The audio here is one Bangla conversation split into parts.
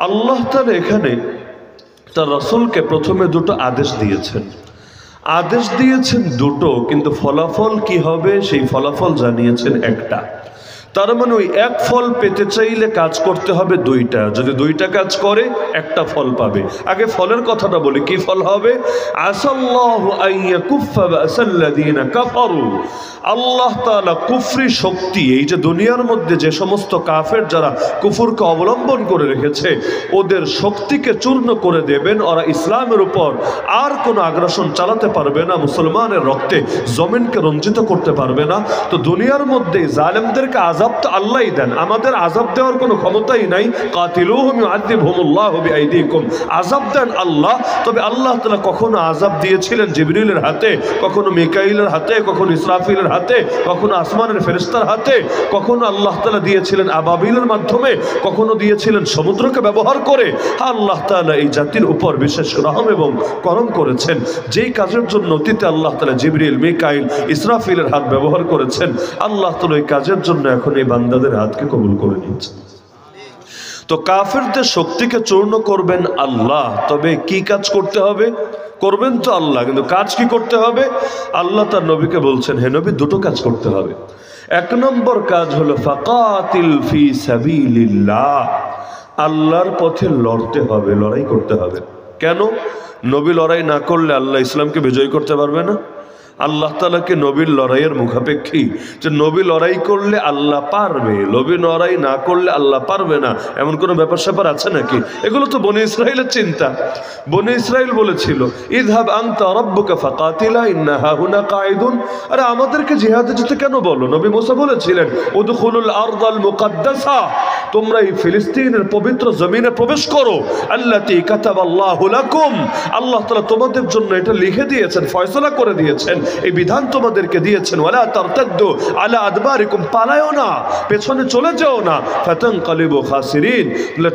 আল্লাহ তাআলা এখানে তার রাসূলকে প্রথমে দুটো আদেশ দিয়েছেন। আদেশ দিয়েছেন দুটো, কিন্তু ফলাফল কি হবে সেই ফলাফল জানিয়েছেন একটা। তার মানে ওই এক ফল পেতে চাইলে কাজ করতে হবে দুইটা, যদি দুইটা কাজ করে একটা ফল পাবে। আগে ফলের কথাটা বলি, কি ফল হবে? আসাল্লাহু আইয়াকুফা বাসাল্লাযিনা কাফারু, আল্লাহ তাআলা কুফরি শক্তি, এই যে দুনিয়ার মধ্যে যে সমস্ত কাফের যারা কুফরকে অবলম্বন করে রেখেছে ওদের শক্তিকে চূর্ণ করে দেবেন। ওরা ইসলামের উপর আর কোনো আগ্রাসন চালাতে পারবে না, মুসলমানের রক্তে জমিনকে রঞ্জিত করতে পারবে না। তো দুনিয়ার মধ্যে জালেমদেরকে আযাব তো আল্লাহই দেন, আমাদের আযাব দেওয়ার কোনো ক্ষমতাই নাই। কাতিলুহুম ইউআযিবহুমুল্লাহু বিআইদিকুম, আযাব দেন আল্লাহ। তবে আল্লাহ তাআলা কখনো আযাব দিয়েছিলেন জিবরিলের হাতে, কখনো মিকাইলের হাতে, কখনো ইসরাফিলের হাতে, কখনো আসমানের ফেরেশতার হাতে, কখনো আল্লাহ তাআলা দিয়েছিলেন আবাবিলের মাধ্যমে, কখনো দিয়েছিলেন সমুদ্রকে ব্যবহার করে। আল্লাহ তাআলা এই জাতির উপর বিশেষ রহম এবং করম করেছেন। যেই কাজের জন্য অতীতে আল্লাহ তাআলা জিবরিল, মিকাইল, ইসরাফিলের হাত ব্যবহার করেছেন, আল্লাহ তাআলা এই কাজের জন্য এখন এই বান্দাদের হাতকে কবুল করে নিয়েছেন। তো কাফেরদের শক্তিকে চূর্ণ করবেন আল্লাহ, তবে কি কাজ করতে হবে? করবেন তো আল্লাহ, কিন্তু কাজ কি করতে হবে? আল্লাহ তার নবীকে বলছেন, হে নবী, দুটো কাজ করতে হবে। এক নম্বর কাজ হলো ফাকাতিল ফি সাবিলিল্লাহ, আল্লাহর পথে লড়তে হবে, লড়াই করতে হবে। কেন? নবী লড়াই না করলে আল্লাহ ইসলামকে বিজয় করতে পারবে না। আল্লাহ তাআলাকে নবীর লড়াইয়ের মুখাপেক্ষী, যে নবী লড়াই করলে আল্লাহ পারবে, নবী লড়াই না করলে আল্লাহ পারবে না, এমন কোনো ব্যাপার স্যাপার আছে নাকি? এগুলো তো বনি ইসরাইলের চিন্তা। বনি ইসরাইল বলেছিল, ইযহাব আনতা রাব্বুকা ফাকাতিলা ইন্না হাহুনা কাঈদুন। আরে আমাদেরকে জিহাদে যেতে কেন বলো? নবী মুসা বলেছিলেন, উদখুলুল আরদাল মুকাদ্দাসা, তোমরা এই ফিলিস্তিনের পবিত্র জমিনে প্রবেশ করো, আল্লাতী কাতাবাল্লাহু লাকুম, আল্লাহ তাআলা তোমাদের জন্য এটা লিখে দিয়েছেন, ফয়সালা করে দিয়েছেন, এই বিধান তোমাদেরকে দিয়েছেন। ওয়ালা তারতাদ্দু আলা আদবারিকুম, পালায়ও না, পেছনে চলে যাও না। ফাতানকালিবু খাসিরিন,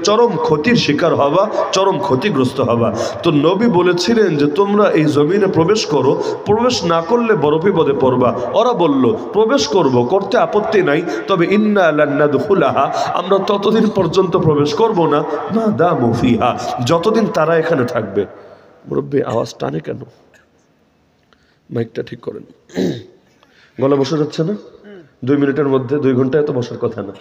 চরম ক্ষতির শিকার হবা, চরম ক্ষতিগ্রস্ত হবা। তো নবী বলেছিলেন যে তোমরা এই জমিনে প্রবেশ করো, প্রবেশ না করলে বড় বিপদে পড়বা। ওরা বলল প্রবেশ করব, করতে আপত্তি নাই, তবে ইন্না লান নাদখুলাহা, আমরা ততদিন পর্যন্ত প্রবেশ করব না মা দামু ফিহা, যতদিন তারা এখানে থাকবে। মুরব্বী আওয়াজ টানে কেন? মাইকটা ঠিক করেন, গলা বসে যাচ্ছে না? 2 মিনিটের মধ্যে 2 ঘন্টায় তো বসার কথা না।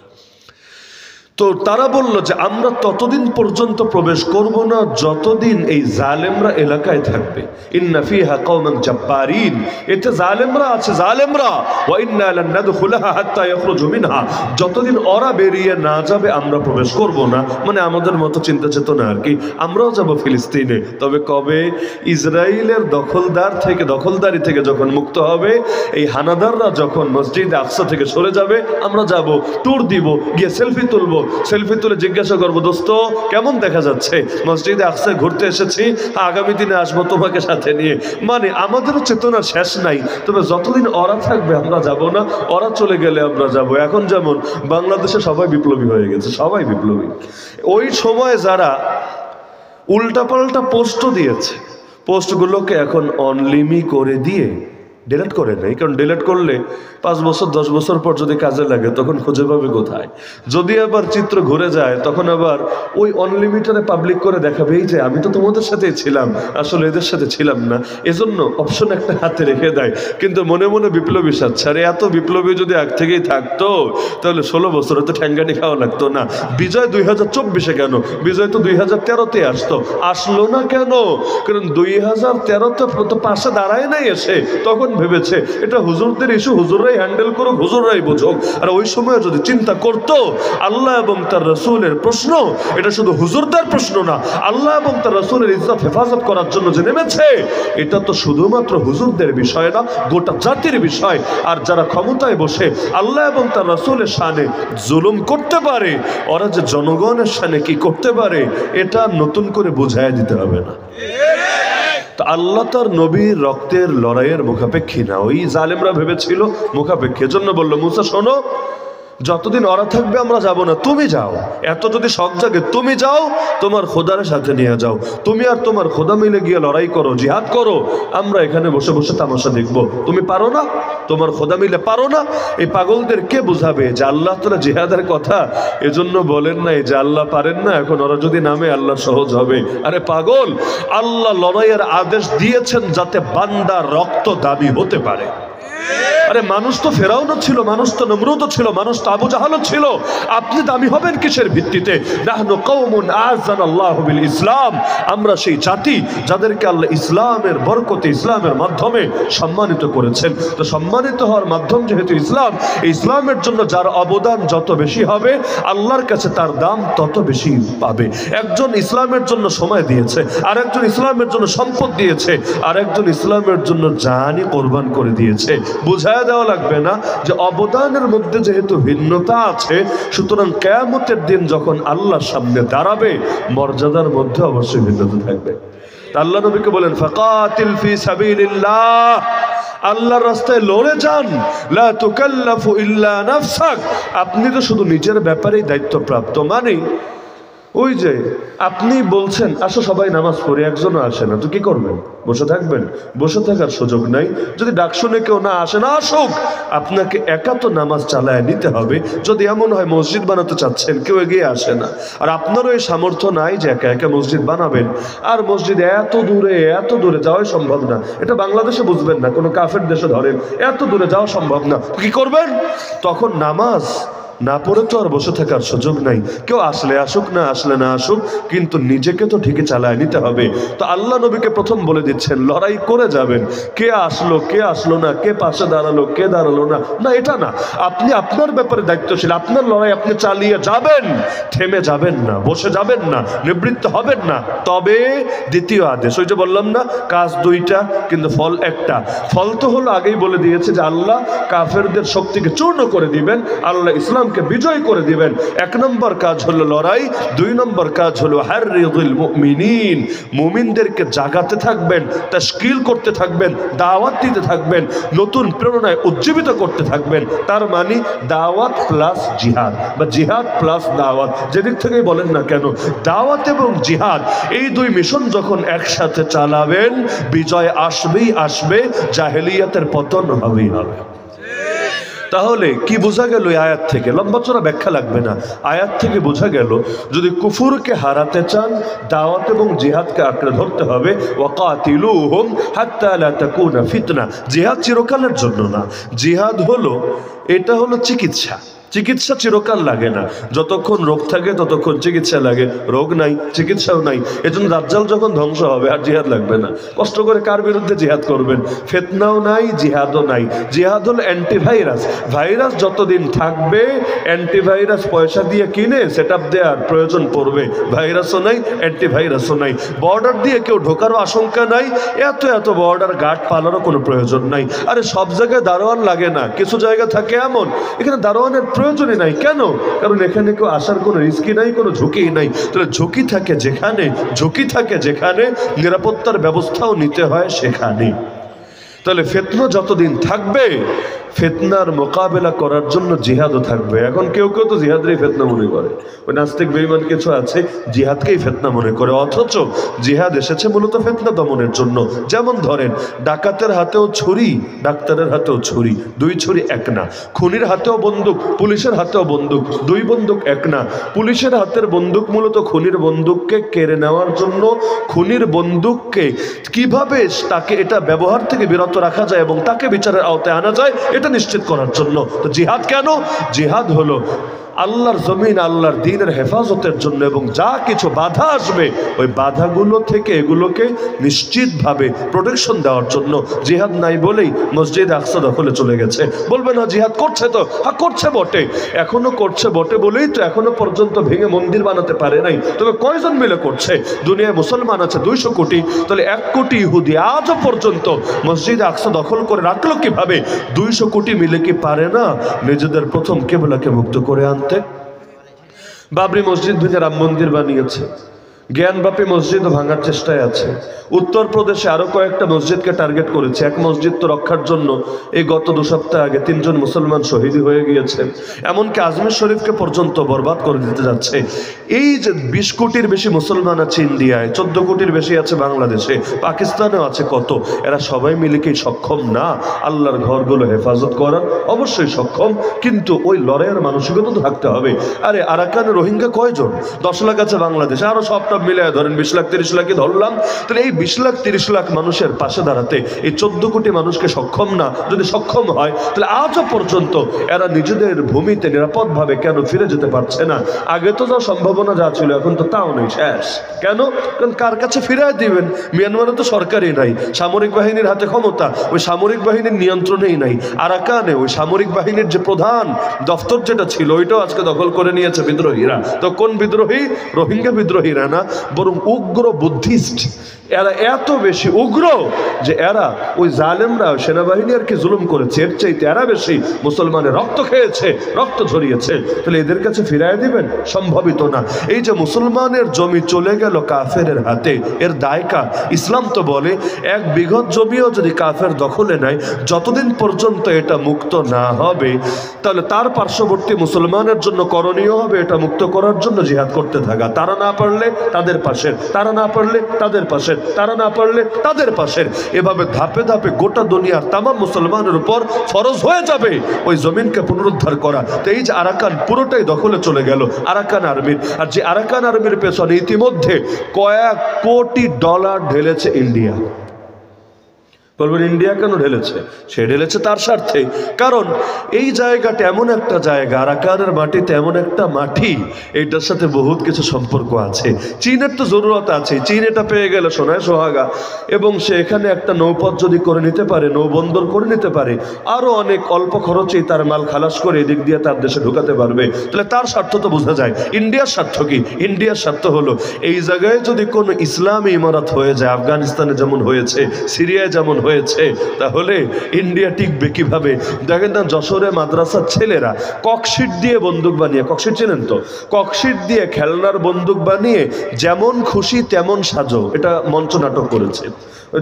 তো তারা বলল যে আমরা ততদিন পর্যন্ত প্রবেশ করব না যতদিন এই জালেমরা এলাকায় থাকবে। ইন্না ফিহা কওমান জাব্বারিন, এতে জালেমরা আছে, জালেমরা। ওয়া ইন্না লান নাদখুলাহা হাত্তা ইয়াখরুজু মিনহা, যতদিন ওরা বেরিয়ে না যাবে আমরা প্রবেশ করব না। মানে আমাদের মতো চিন্তা চেতনা আর কি, আমরাও যাব ফিলিস্তিনে। তবে কবে? ইসরায়েলের দখলদারি থেকে যখন মুক্ত হবে, এই হানাদাররা যখন মসজিদে আকসা থেকে সরে যাবে, আমরা যাব, ট্যুর দিব, গিয়ে সেলফি তুলবো, সেলফি তুলে জিজ্ঞাসা করবো, দোস্ত কেমন দেখা যাচ্ছে, মসজিদে আকসায় ঘুরতে এসেছি, আগামী দিনে আসবো তোমাকে সাথে নিয়ে। মানে আমাদেরও চেতনার শেষ নাই। তবে যতদিন ওরা থাকবে আমরা যাব না, ওরা চলে গেলে আমরা যাব। এখন যেমন বাংলাদেশে সবাই বিপ্লবী হয়ে গেছে, সবাই বিপ্লবী। ওই সময় যারা উল্টাপাল্টা পোস্টও দিয়েছে, পোস্টগুলোকে এখন অনলিমি করে দিয়ে ডিলেট করে নেই। কারণ ডিলেট করলে 5 বছর 10 বছর পর যদি কাজে লাগে তখন খুঁজে পাবে কোথায়। যদি আবার চিত্র ঘুরে যায় তখন আবার ওই অনলিমিটেডে পাবলিক করে দেখাবেই যে আমি তো তোমাদের সাথেই ছিলাম, আসলে এদের সাথে ছিলাম না। এজন্য অপশন একটা হাতে রেখে দেয়, কিন্তু মনে মনে বিপ্লবী সাচ্ছে। আরে এত বিপ্লবী যদি আগ থেকেই থাকতো তাহলে 16 বছরে তো ঠ্যাঙ্গানি খাওয়া লাগতো না। বিজয় 2024-এ কেন? বিজয় তো 2013-তে আসলো না কেন? কারণ 2013-তে তো পাশে দাঁড়ায় নাই এসে, তখন ভেবেছে এটা হুজুরদের ইস্যু, হুজুররাই হ্যান্ডেল করুক, হুজুররাই বুঝুক। আর ওই সময় যদি চিন্তা করতো আল্লাহ এবং তার রাসূলের প্রশ্ন, এটা শুধু হুজুরদের প্রশ্ন না, আল্লাহ এবং তার রাসূলের ইজ্জত হেফাজত করার জন্য যে নেমেছে, এটা তো শুধুমাত্র হুজুরদের বিষয় না, গোটা জাতির বিষয়। আর যারা ক্ষমতায় বসে আল্লাহ এবং তার রাসূলের শানে জুলুম করতে পারে, ওরা যে জনগণের শানে কি করতে পারে, এটা নতুন করে বুঝাইয়া দিতে হবে না। তো আল্লাহ তার নবীর রক্তের লড়াইয়ের মুখাপেক্ষী না, ওই জালেমরা ভেবেছিল মুখাপেক্ষী। জন্য বলল মুসা শোনো, যতদিন ওরা থাকবে আমরা যাব না, তুমি যাও। এত যদি শখ জাগে তুমি যাও, তোমার খোদার সাথে নিয়ে যাও, তুমি আর তোমার খোদা মিলে গিয়ে লড়াই করো, জিহাদ করো, আমরা এখানে বসে বসে তামাশা দেখবো। তুমি পারো না, তোমার খোদা মিলে পারো না। এই পাগলদের কে বুঝাবে যে আল্লাহ তাআলা জিহাদের কথা? এজন্য বলেন নাই যে আল্লাহ পারেন না, এখন ওরা যদি নামে আল্লাহ সহজ হবে। আরে পাগল, আল্লাহ লড়াইয়ের আদেশ দিয়েছেন যাতে বান্দার রক্ত দাবি হতে পারে। আরে মানুষ তো ফেরাউনও ছিল, মানুষ তো নমরুদও ছিল, মানুষ তো আবু জাহালও ছিল। আপনি দামি হবেন কিসের ভিত্তিতে? নাহনু কওমুন আ'আযানাল্লাহু বিল ইসলাম, আমরা সেই জাতি যাদেরকে আল্লাহ ইসলামের বরকতে, ইসলামের মাধ্যমে সম্মানিত করেছেন। তো সম্মানিত হওয়ার মাধ্যম যেহেতু ইসলাম, এই ইসলামের জন্য যার অবদান যত বেশি হবে আল্লাহর কাছে তার দাম তত বেশি পাবে। একজন ইসলামের জন্য সময় দিয়েছে, আর একজন ইসলামের জন্য সম্পদ দিয়েছে, আর একজন ইসলামের জন্য জানই কোরবান করে দিয়েছে। বুঝায় দেওয়া লাগবে না যে অবদানের মধ্যে যেহেতু ভিন্নতা আছে, সুতরাং কিয়ামতের দিন যখন আল্লাহর সামনে দাঁড়াবে মর্যাদার মধ্যে অবশ্যই ভিন্নতা থাকবে। আল্লাহ নবীকে বলেন ফাকাতিল ফি সাবিলিল্লাহ, আল্লাহর রাস্তায় লড়ে যান। লা তুকাল্লাফু ইল্লা নাফসাক, আপনি তো শুধু নিজের ব্যাপারেই দায়িত্বপ্রাপ্ত। মানে ওই যে আপনি বলছেন আসো সবাই নামাজ পড়ি, একজনও আসে না, তো কি করবেন? বসে থাকবেন? বসে থাকার সুযোগ নাই। যদি ডাক শুনে কেউ না আসে, না আসুক, আপনাকে একা তো নামাজ চালায় নিতে হবে। যদি এমন হয় মসজিদ বানাতে চাচ্ছেন, কেউ এগিয়ে আসে না, আর আপনারও এই সামর্থ্য নাই যে একা একা মসজিদ বানাবেন, আর মসজিদ এত দূরে যাওয়াই সম্ভব না, এটা বাংলাদেশে বুঝবেন না, কোনো কাফের দেশে ধরেন, এত দূরে যাওয়া সম্ভব না, কি করবেন? তখন নামাজ না পড়ে তো আর বসে থাকার সুযোগ নাই। কেউ আসলে আসুক, না আসলে না আসুক, কিন্তু নিজেকে তো ঠিকই চালায় নিতে হবে। তো আল্লাহ নবীকে প্রথম বলে দিচ্ছেন লড়াই করে যাবেন। কে আসলো কে আসলো না, কে পাশে দাঁড়ালো কে দাঁড়ালো না, না এটা না, আপনি আপনার ব্যাপারে দায়িত্বশীল, আপনার লড়াই আপনি চালিয়ে যাবেন, থেমে যাবেন না, বসে যাবেন না, নিবৃত্ত হবেন না। তবে দ্বিতীয় আদেশ, ওই যে বললাম না কাজ দুইটা কিন্তু ফল একটা। ফল তো হলো আগেই বলে দিয়েছে যে আল্লাহ কাফেরদের শক্তিকে চূর্ণ করে দিবেন, আল্লাহ ইসলামকে বিজয় করে দিবেন। এক নম্বর কাজ হলো লড়াই, দুই নম্বর কাজ হলো হাররিদুল মুমিনিন, মুমিনদেরকে জাগাতে থাকবেন, তাশকিল করতে থাকবেন, দাওয়াত দিতে থাকবেন, নতুন প্রেরণায় উজ্জীবিত করতে থাকবেন। তার মানে দাওয়াত প্লাস জিহাদ বা জিহাদ প্লাস দাওয়াত, যেদিক থেকেই বলেন না কেন, দাওয়াত এবং জিহাদ এই দুই মিশন যখন একসাথে চালাবেন বিজয় আসবেই আসবে, জাহেলিয়াতের পতন হবেই হবে। তাহলে কি বোঝা গেল এই আয়াত থেকে? লম্বা চড়া ব্যাখ্যা লাগবে না। আয়াত থেকে বোঝা গেল যদি কুফুরকে হারাতে চান দাওয়াত এবং জিহাদকে আঁকড়ে ধরতে হবে। ওয়াকাতিলুহুম হাত্তা লা তাকুনা ফিতনা, জিহাদ চিরকালের জন্য না, জিহাদ হলো এটা হলো চিকিৎসা। চিকিৎসা চিরকাল লাগে না, যতক্ষণ রোগ থাকে ততক্ষণ চিকিৎসা লাগে, রোগ নাই চিকিৎসাও নাই। এজন্য দাজ্জাল যখন ধ্বংস হবে আর জিহাদ লাগবে না। কষ্ট করে কার বিরুদ্ধে জিহাদ করবেন? ফিতনাও নাই, জিহাদও নাই। জিহাদ হল অ্যান্টিভাইরাস, ভাইরাস যতদিন থাকবে অ্যান্টিভাইরাস পয়সা দিয়ে কিনে সেটআপ দেওয়ার প্রয়োজন পড়বে, ভাইরাসও নাই অ্যান্টিভাইরাসও নাই। বর্ডার দিয়ে কেউ ঢোকারও আশঙ্কা নাই, এত বর্ডার গার্ড পালারও কোনো প্রয়োজন নাই। আরে সব জায়গায় দারোয়ান লাগে না, কিছু জায়গা থাকে এমন এখানে দারোয়ানের প্রয়োজনই নাই। কেন? কারণ এখানে কেউ আসার কোনো রিস্কই নাই, কোনো ঝুঁকিই নাই। তাহলে ঝুঁকি থাকে যেখানে নিরাপত্তার ব্যবস্থাও নিতে হয় সেখানে। তাহলে ফিতনা যতদিন থাকবে ফিতনার মোকাবেলা করার জন্য জিহাদও থাকবে। এখন কেউ তো জিহাদেরই ফিতনা মনে করে, ওই নাস্তিক বেঈমান কিছু আছে জিহাদকেই ফিতনা মনে করে, অথচ জিহাদ এসেছে মূলত ফিতনা দমনের জন্য। যেমন ধরেন ডাকাতের হাতেও ছুরি, ডাক্তারের হাতেও ছুরি, দুই ছুরি এক না। খুনির হাতেও বন্দুক, পুলিশের হাতেও বন্দুক, দুই বন্দুক এক না। পুলিশের হাতের বন্দুক মূলত খুনির বন্দুককে কেড়ে নেওয়ার জন্য, খুনির বন্দুককে কিভাবে তাকে এটা ব্যবহার থেকে বিরত রাখা যায় এবং তাকে বিচারের আওতায় আনা যায় এটা নিশ্চিত করার জন্য। তো জিহাদ কেন? জিহাদ হলো আল্লাহর জমিন, আল্লাহর দ্বীনের হেফাজতের জন্য, এবং যা কিছু বাধা আসবে ওই বাধাগুলো থেকে এগুলোকে নিশ্চিতভাবে প্রোটেকশন দেওয়ার জন্য। জিহাদ নাই বলেই মসজিদ আকসা দখলে চলে গেছে। বলবে না জিহাদ করছে তো, হ্যাঁ করছে বটে, এখনো করছে বটে বলেই তো এখনো পর্যন্ত ভেঙে মন্দির বানাতে পারে নাই। তবে কয়জন মিলে করছে? দুনিয়ায় মুসলমান আছে 200 কোটি, তাহলে 1 কোটি ইহুদি আজও পর্যন্ত মসজিদ আকসা দখল করে রাখলো কিভাবে? 200 কোটি মিলে কি পারে না নিজেদের প্রথম কেবলাকে মুক্ত করে আনতে? বাবরি মসজিদ ভেঙে রাম মন্দির বানিয়েছে, জ্ঞানব্যাপী মসজিদ ভাঙার চেষ্টায় আছে। উত্তরপ্রদেশে আরো কয়েকটা মসজিদকে টার্গেট করেছে। এক মসজিদ তো রক্ষার জন্য এই গত 2 সপ্তাহ আগে 3 জন মুসলমান শহীদ হয়ে গিয়েছে। এমনকি আজমির শরীফকে পর্যন্ত বরবাদ করে দিতে যাচ্ছে। এই যে 20 কোটির বেশি মুসলমান আছে ইন্ডিয়ায়, 14 কোটির বেশি আছে বাংলাদেশে, পাকিস্তানেও আছে কত, এরা সবাই মিলে কি সক্ষম না আল্লাহর ঘরগুলো হেফাজত করার? অবশ্যই সক্ষম, কিন্তু ওই লড়াইয়ের মানসিকতা তো থাকতে হবে। আরে আরাকানে রোহিঙ্গা কয়জন? 10 লাখ আছে বাংলাদেশে, আরো সবটা মিলে ধরেন 20 লাখ 30 লাখই ধরলাম। তাহলে এই 20 লাখ 30 লাখ মানুষের পাশে দাঁড়াতে এই 14 কোটি মানুষকে সক্ষম না? যদি সক্ষম হয় তাহলে আজও পর্যন্ত এরা নিজেদের ভূমিতে নিরাপদভাবে কেন ফিরে যেতে পারছে না? আগে তো যা সম্ভাবনা যা ছিল এখন তো তাও নেই, শেষ। কেন? কারণ কার কাছে ফিরাই দিবেন? মিয়ানমারে তো সরকারই নাই, সামরিক বাহিনীর হাতে ক্ষমতা, ওই সামরিক বাহিনীর নিয়ন্ত্রণেই নাই। আরাকানে ওই সামরিক বাহিনীর যে প্রধান দফতর যেটা ছিল ওইটাও আজকে দখল করে নিয়েছে বিদ্রোহীরা। তো কোন বিদ্রোহী? রোহিঙ্গা বিদ্রোহীরা না, বরং উগ্র বুদ্ধিস্ট। এরা এত বেশি উগ্র যে এরা ওই জালেমরা সেনাবাহিনী আর কি জুলুম করেছে, এর চাইতে এরা বেশি মুসলমানের রক্ত খেয়েছে, রক্ত ঝরিয়েছে। তাহলে এদের কাছে ফিরাই দিবেন? সম্ভবিত না। এই যে মুসলমানের জমি চলে গেল কাফেরের হাতে, এর দায় কার? ইসলাম তো বলে 1 বিঘত জমিও যদি কাফের দখলে নেয়, যতদিন পর্যন্ত এটা মুক্ত না হবে, তাহলে তার পার্শ্ববর্তী মুসলমানের জন্য করণীয় হবে এটা মুক্ত করার জন্য জিহাদ করতে থাকা। তারা না পারলে তাদের পাশের, তারা না পারলে তাদের পাশের, তারা না পারলে তাদের পাশের, এভাবে ধাপে ধাপে গোটা দুনিয়ার তামাম মুসলমানের উপর ফরজ হয়ে যাবে ওই জমিনকে পুনরুদ্ধার করা। তো এই যে আরাকান পুরোটাই দখলে চলে গেল আরাকান আর্মির। আর যে আরাকান আর্মির পেছনে ইতিমধ্যে কয়েক কোটি ডলার ঢেলেছে ইন্ডিয়া। বলবেন ইন্ডিয়া কেন ঢেলেছে? সে ঢেলেছে তার স্বার্থে। কারণ এই জায়গাটা এমন একটা জায়গা, আরাকানের মাটিতে এমন একটা মাটি, এইটার সাথে বহুত কিছু সম্পর্ক আছে। চীনের তো জরুরত আছে, চীন এটা পেয়ে গেলে সোনায় সোহাগা, এবং সে এখানে একটা নৌপথ যদি করে নিতে পারে, নৌবন্দর করে নিতে পারে, আরও অনেক অল্প খরচেই তার মাল খালাস করে এদিক দিয়ে তার দেশে ঢুকাতে পারবে। তাহলে তার স্বার্থ তো বোঝা যায়। ইন্ডিয়ার স্বার্থ কি? ইন্ডিয়ার স্বার্থ হলো এই জায়গায় যদি কোনো ইসলামী ইমারত হয়ে যায়, আফগানিস্তানে যেমন হয়েছে, সিরিয়ায় যেমন হয়েছে, তাহলে ইন্ডিয়া টিকবে কিভাবে? দেখেন না, যশোরে মাদ্রাসার ছেলেরা ককশিট দিয়ে বন্দুক বানিয়ে, ককশিট চেনেন তো, ককশিট দিয়ে খেলনার বন্দুক বানিয়ে যেমন খুশি তেমন সাজো, এটা মঞ্চ নাটক করেছে।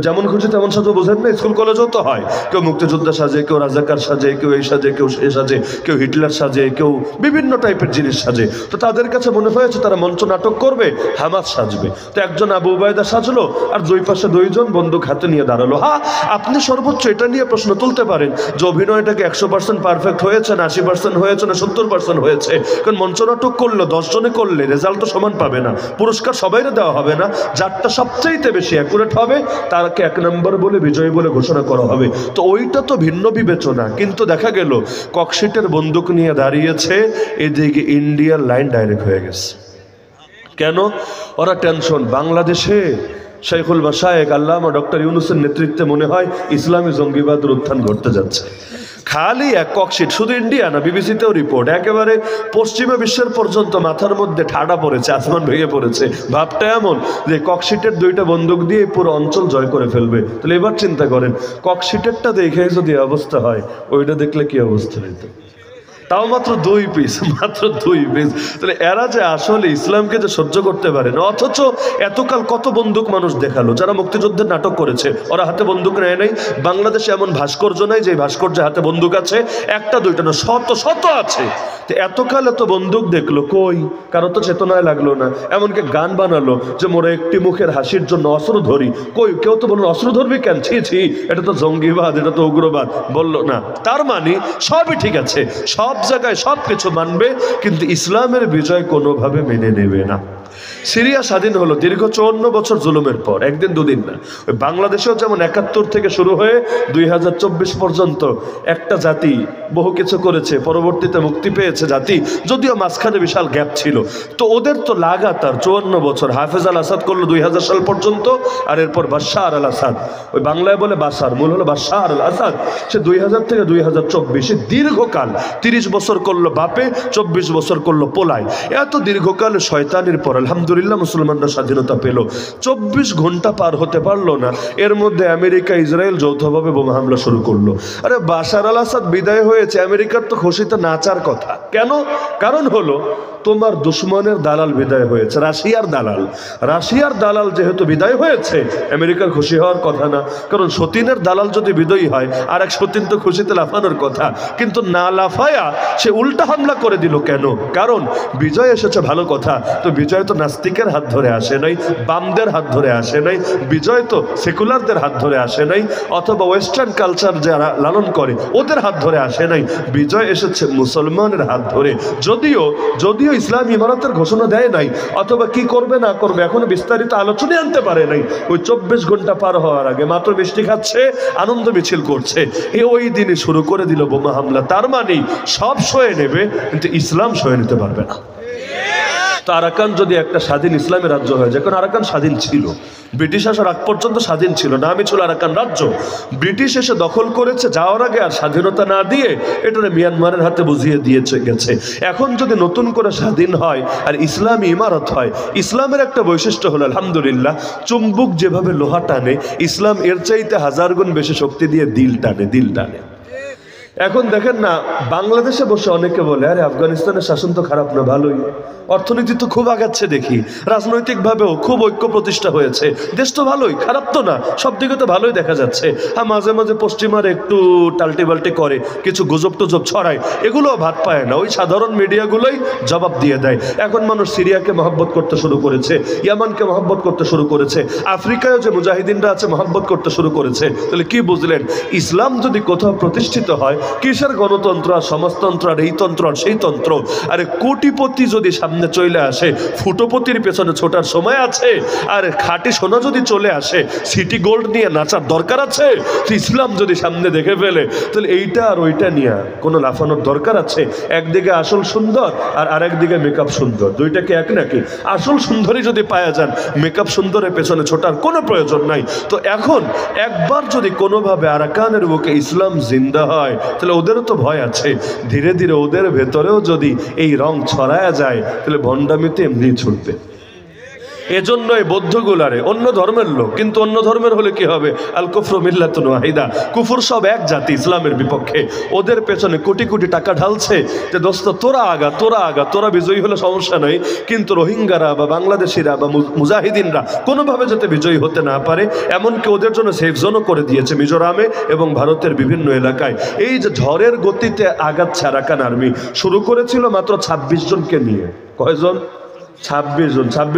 যেমন খুশি তেমন সাজো বোঝেন না? স্কুল কলেজেও তো হয়, কেউ মুক্তিযোদ্ধা সাজে, কেউ রাজাকার সাজে, কেউ এই সাজে, কেউ সে সাজে, কেউ হিটলার সাজে, কেউ বিভিন্ন টাইপের জিনিস সাজে। তো তাদের কাছে মনে হয়েছে তারা মঞ্চ নাটক করবে, হামাস সাজবে। তো একজন আবু উবায়দা সাজলো, আর দুই পাশে 2 জন বন্দুক হাতে নিয়ে দাঁড়ালো। হ্যাঁ, আপনি সর্বোচ্চ এটা নিয়ে প্রশ্ন তুলতে পারেন যে অভিনয়টাকে 100% পারফেক্ট হয়েছে না, 80% হয়েছে না, 70% হয়েছে। কারণ মঞ্চনাটক করলো 10 জনে করলে রেজাল্ট তো সমান পাবে না, পুরস্কার সবাইরে দেওয়া হবে না। যারটা সবচাইতে বেশি অ্যাকুরেট হবে তাকে 1 নম্বর বলে বিজয়ী বলে ঘোষণা করা হবে। তো ওইটা তো ভিন্ন বিবেচনা। কিন্তু দেখা গেল ককশিটের বন্দুক নিয়ে দাঁড়িয়েছে, এদিকে ইন্ডিয়ার লাইন ডাইরেক্ট হয়ে গেছে। কেন? ওরা টেনশন, বাংলাদেশে শাইখুল মাশায়েখ আল্লামা ডক্টর ইউনূসের নেতৃত্বে মনে হয় ইসলামী জঙ্গিবাদের উত্থান ঘটতে যাচ্ছে। খালি এক ককশিট, শুধু ইন্ডিয়া না, বিবিসিতেও রিপোর্ট, একেবারে পশ্চিমা বিশ্বের পর্যন্ত মাথার মধ্যে ঠাডা পড়েছে, আসমান ভেঙে পড়েছে। ভাবটা এমন যে ককশিটের 2টা বন্দুক দিয়ে পুরো অঞ্চল জয় করে ফেলবে। তাহলে এবার চিন্তা করেন, ককশিটেরটা দেখে যদি অবস্থা হয়, ওইটা দেখলে কি অবস্থা হইতো? তাও মাত্র 2 পিস, মাত্র 2 পিস। তাহলে এরা যে আসলে ইসলামকে যে সহ্য করতে পারে না, অথচ এতকাল কত বন্দুক মানুষ দেখালো, যারা মুক্তিযুদ্ধের নাটক করেছে ওরা হাতে বন্দুক নেয় নাই। বাংলাদেশে এমন ভাস্কর্য নাই যে ভাস্কর্যে হাতে বন্দুক আছে, 1টা 2টা না, শত শত আছে। তো এতকাল এত বন্দুক দেখলো, কই কারো তো চেতনায় লাগলো না। এমনকি গান বানালো যে মোরা একটি মুখের হাসির জন্য অস্ত্র ধরি, কই কেউ তো বললো অস্ত্র ধরবি কেন, ছি ছি, এটা তো জঙ্গিবাদ, এটা তো উগ্রবাদ, বললো না। তার মানে সবই ঠিক আছে, সব জায়গায় সব কিছু মানবে, কিন্তু ইসলামের বিজয় কোনোভাবে মেনে নেবে না। সিরিয়া স্বাধীন হলো দীর্ঘ 54 বছর জুলুমের পর, একদিন দুদিন না। ওই বাংলাদেশেও যেমন 71 থেকে শুরু হয়ে 2024 পর্যন্ত একটা জাতি বহু কিছু করেছে, পরবর্তীতে মুক্তি পেয়েছে জাতি, যদিও মাঝখানে বিশাল গ্যাপ ছিল। তো ওদের তো লাগাতার 54 বছর, হাফেজ আল আসাদ করলো 2000 সাল পর্যন্ত, আর এরপর বাশার আল আসাদ, ওই বাংলায় বলে বাশার, মূল হলো বাশার আল আসাদ, সে 2000 থেকে 2024 দীর্ঘকাল 30 বছর করলো বাপে, 24 বছর করলো পোলায়। এত দীর্ঘকাল শয়তানির পর আলহামদুলিল্লাহ মুসলমানরা স্বাধীনতা পেল। 24 ঘন্টা পার হতে পারলো না, এর মধ্যে আমেরিকা ইসরায়েল যৌথভাবে বোমা হামলা শুরু করলো। আরে বাশার আল আসাদ বিদায় হয়েছে, আমেরিকার তো খুশিতে নাচার কথা। কেন? কারণ হলো তোমার দুশ্মনের দালাল বিদায় হয়েছে, রাশিয়ার দালাল যেহেতু বিদায় হয়েছে, আমেরিকার খুশি হওয়ার কথা না, কারণ সতীনের দালাল যদি বিদয়ী হয় আর এক সতীন তো খুশিতে লাফানোর কথা, কিন্তু না লাফায়া সে উল্টা হামলা করে দিল কেন? কারণ বিজয় এসেছে ভালো কথা, তো বিজয় তো নাস্তিকের হাত ধরে আসে নাই, বামদের হাত ধরে আসে নাই, বিজয় তো সেকুলারদের হাত ধরে আসে নাই, অথবা ওয়েস্টার্ন কালচার যারা লালন করে ওদের হাত ধরে আসে নাই, বিজয় এসেছে মুসলমানের হাত ধরে। যদিও ইসলাম ইমারতের ঘোষণা দেয় নাই, অথবা কি করবে না করবে এখনো বিস্তারিত আলোচনায় আনতে পারে নাই, ওই 24 ঘন্টা পার হওয়ার আগে মাত্র বৃষ্টি খাচ্ছে, আনন্দ মিছিল করছে, ওই দিনে শুরু করে দিল বোমা হামলা। তার মানে সব সয়ে নেবে, কিন্তু ইসলাম সয়ে নিতে পারবে না। তো আরাকান যদি একটা স্বাধীন ইসলামী রাজ্য হয়ে যায়, কারণ আরাকান স্বাধীন ছিল, ব্রিটিশ আসার আগ পর্যন্ত স্বাধীন ছিল, নামই ছিল আরাকান রাজ্য। ব্রিটিশ এসে দখল করেছে, যাওয়ার আগে আর স্বাধীনতা না দিয়ে এটা মিয়ানমারের হাতে বুঝিয়ে দিয়েছে গেছে। এখন যদি নতুন করে স্বাধীন হয় আর ইসলামী ইমারত হয়, ইসলামের একটা বৈশিষ্ট্য হলো আলহামদুলিল্লাহ, চুম্বুক যেভাবে লোহা টানে, ইসলাম এর চাইতে 1000 গুণ বেশি শক্তি দিয়ে দিল টানে। এখন দেখেন না, বাংলাদেশে বসে অনেকে বলে আরে আফগানিস্তানের শাসন তো খারাপ না, ভালোই, অর্থনীতি তো খুব আগাচ্ছে দেখি, রাজনৈতিকভাবেও খুব ঐক্য প্রতিষ্ঠা হয়েছে, দেশ তো ভালোই, খারাপ তো না, সব দিকে তো ভালোই দেখা যাচ্ছে। হ্যাঁ, মাঝে মাঝে পশ্চিমার একটু টাল্টি বাল্টি করে, কিছু গুজব টুজব ছড়ায়, এগুলো ভাত পায় না, ওই সাধারণ মিডিয়াগুলোই জবাব দিয়ে দেয়। এখন মানুষ সিরিয়াকে মহব্বত করতে শুরু করেছে, ইয়ামানকে মহব্বত করতে শুরু করেছে, আফ্রিকায়ও যে মুজাহিদিনরা আছে মহব্বত করতে শুরু করেছে। তাহলে কি বুঝলেন? ইসলাম যদি কোথাও প্রতিষ্ঠিত হয়, কিসের গণতন্ত্র আর সমাজতন্ত্র আর এই তন্ত্র আর সেই তন্ত্র? আরে কোটিপতি যদি সামনে চলে আসে, ফুটোপতির পেছনে ছোটার সময় আছে? আর খাঁটি সোনা যদি চলে আসে, সিটি গোল্ড নিয়ে নাচার দরকার আছে? ইসলাম যদি সামনে দেখে ফেলে, তাহলে এইটা আর ওইটা নিয়ে কোনো লাফানোর দরকার আছে? একদিকে আসল সুন্দর আর আরেকদিকে মেকআপ সুন্দর, দুইটাকে এক নাকি? আসল সুন্দরী যদি পাওয়া যান, মেকআপ সুন্দরের পেছনে ছোটার কোনো প্রয়োজন নাই। তো এখন একবার যদি কোনোভাবে আরাকানের বুকে ইসলাম জিন্দা হয়, তাহলে ওদেরও তো ভয় আছে, ধীরে ধীরে ওদের ভেতরেও যদি এই রং ছড়ায়া যায়, তাহলে ভণ্ডামিতে এমনি ছুটবে। এজন্য এই বৌদ্ধগুলারে অন্য ধর্মের লোক, কিন্তু অন্য ধর্মের হলে কি হবে? আল কুফরু মিল্লাতুন ওয়াহিদা, কুফর সব এক জাতি, ইসলামের বিপক্ষে। ওদের পেছনে কোটি কোটি টাকা ঢালছে যে দোস্ত তোরা আগা, তোরা বিজয়ী হলে সমস্যা নাই, কিন্তু রোহিঙ্গারা বা বাংলাদেশিরা বা মুজাহিদিনরা কোনোভাবে যাতে বিজয়ী হতে না পারে, এমনকি ওদের জন্য সেফ জোনও করে দিয়েছে মিজোরামে এবং ভারতের বিভিন্ন এলাকায়। এই যে ঝড়ের গতিতে আগাচ্ছে আরাকান আর্মি, শুরু করেছিল মাত্র 26 জনকে নিয়ে। কয়জন? 26